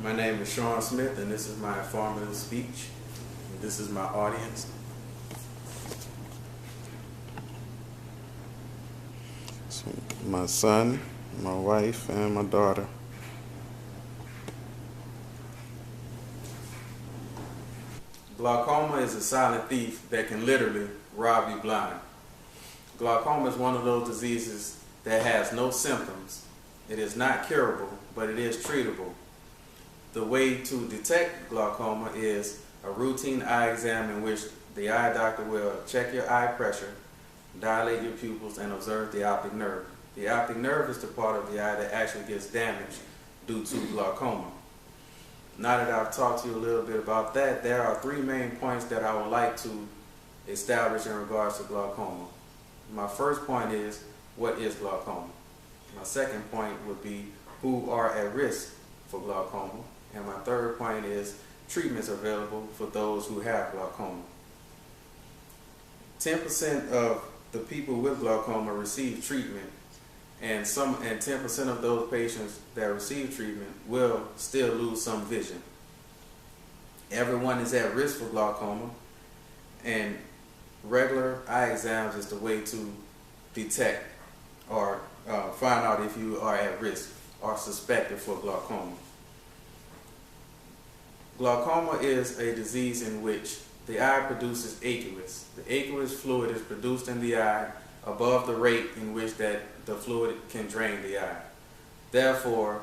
My name is Sean Smith, and this is my informative speech. And this is my audience. So my son, my wife, and my daughter. Glaucoma is a silent thief that can literally rob you blind. Glaucoma is one of those diseases that has no symptoms. It is not curable, but it is treatable. The way to detect glaucoma is a routine eye exam in which the eye doctor will check your eye pressure, dilate your pupils, and observe the optic nerve. The optic nerve is the part of the eye that actually gets damaged due to glaucoma. Now that I've talked to you a little bit about that, there are three main points that I would like to establish in regards to glaucoma. My first point is, what is glaucoma? My second point would be, who are at risk for glaucoma? And my third point is, treatments available for those who have glaucoma. 10% of the people with glaucoma receive treatment, and 10% of those patients that receive treatment will still lose some vision. Everyone is at risk for glaucoma, and regular eye exams is the way to detect or find out if you are at risk or suspected for glaucoma. Glaucoma is a disease in which the eye produces aqueous. The aqueous fluid is produced in the eye above the rate in which that the fluid can drain the eye. Therefore,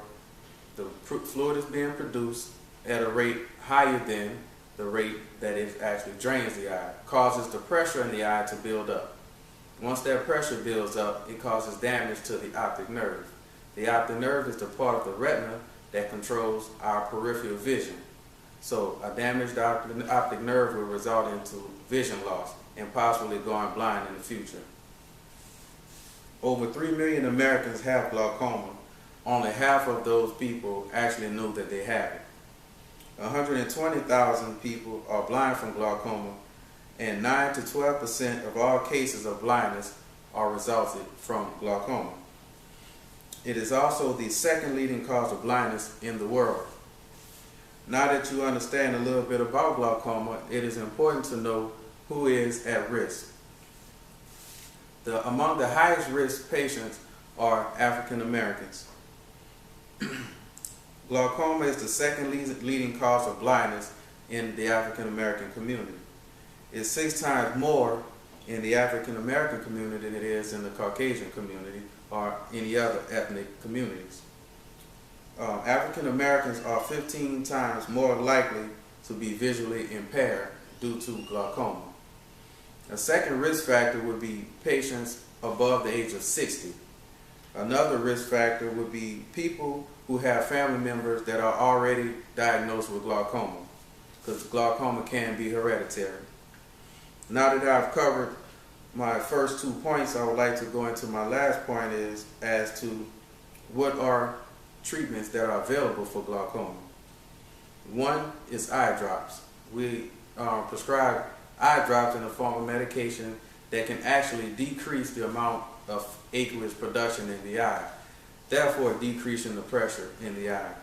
the fluid is being produced at a rate higher than the rate that it actually drains the eye, causes the pressure in the eye to build up. Once that pressure builds up, it causes damage to the optic nerve. The optic nerve is the part of the retina that controls our peripheral vision. So a damaged optic nerve will result into vision loss and possibly going blind in the future. Over 3 million Americans have glaucoma. Only half of those people actually knew that they have it. 120,000 people are blind from glaucoma, and 9 to 12% of all cases of blindness are resulted from glaucoma. It is also the second leading cause of blindness in the world. Now that you understand a little bit about glaucoma, it is important to know who is at risk. Among the highest risk patients are African Americans. Glaucoma is the second leading cause of blindness in the African American community. It's 6 times more in the African American community than it is in the Caucasian community or any other ethnic communities. African Americans are 15 times more likely to be visually impaired due to glaucoma. A second risk factor would be patients above the age of 60. Another risk factor would be people who have family members that are already diagnosed with glaucoma, because glaucoma can be hereditary. Now that I've covered my first 2 points, I would like to go into my last point is as to what are treatments that are available for glaucoma. One is eye drops. We prescribe eye drops in the form of medication that can actually decrease the amount of aqueous production in the eye, therefore decreasing the pressure in the eye.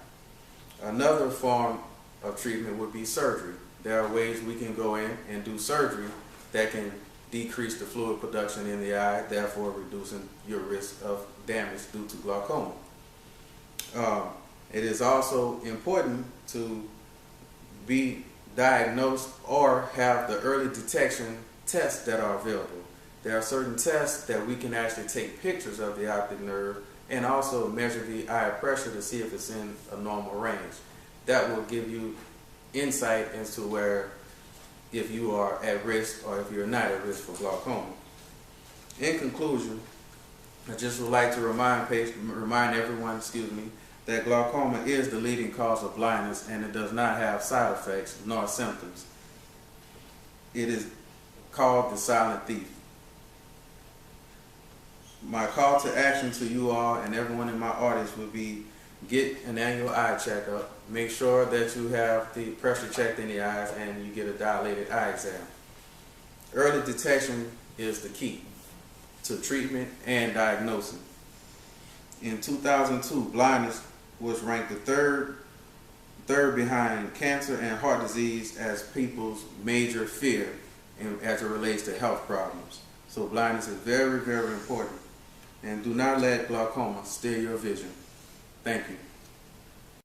Another form of treatment would be surgery. There are ways we can go in and do surgery that can decrease the fluid production in the eye, therefore reducing your risk of damage due to glaucoma. It is also important to be diagnosed or have the early detection tests that are available. There are certain tests that we can actually take pictures of the optic nerve and also measure the eye pressure to see if it's in a normal range. That will give you insight as to where if you are at risk or if you're not at risk for glaucoma. In conclusion, I just would like to remind everyone, that glaucoma is the leading cause of blindness, and it does not have side effects nor symptoms. It is called the silent thief. My call to action to you all and everyone in my audience would be get an annual eye checkup. Make sure that you have the pressure checked in the eyes and you get a dilated eye exam. Early detection is the key to treatment and diagnosing. In 2002, blindness was ranked the third third behind cancer and heart disease as people's major fear as it relates to health problems. So blindness is very, very important. And do not let glaucoma steal your vision. Thank you.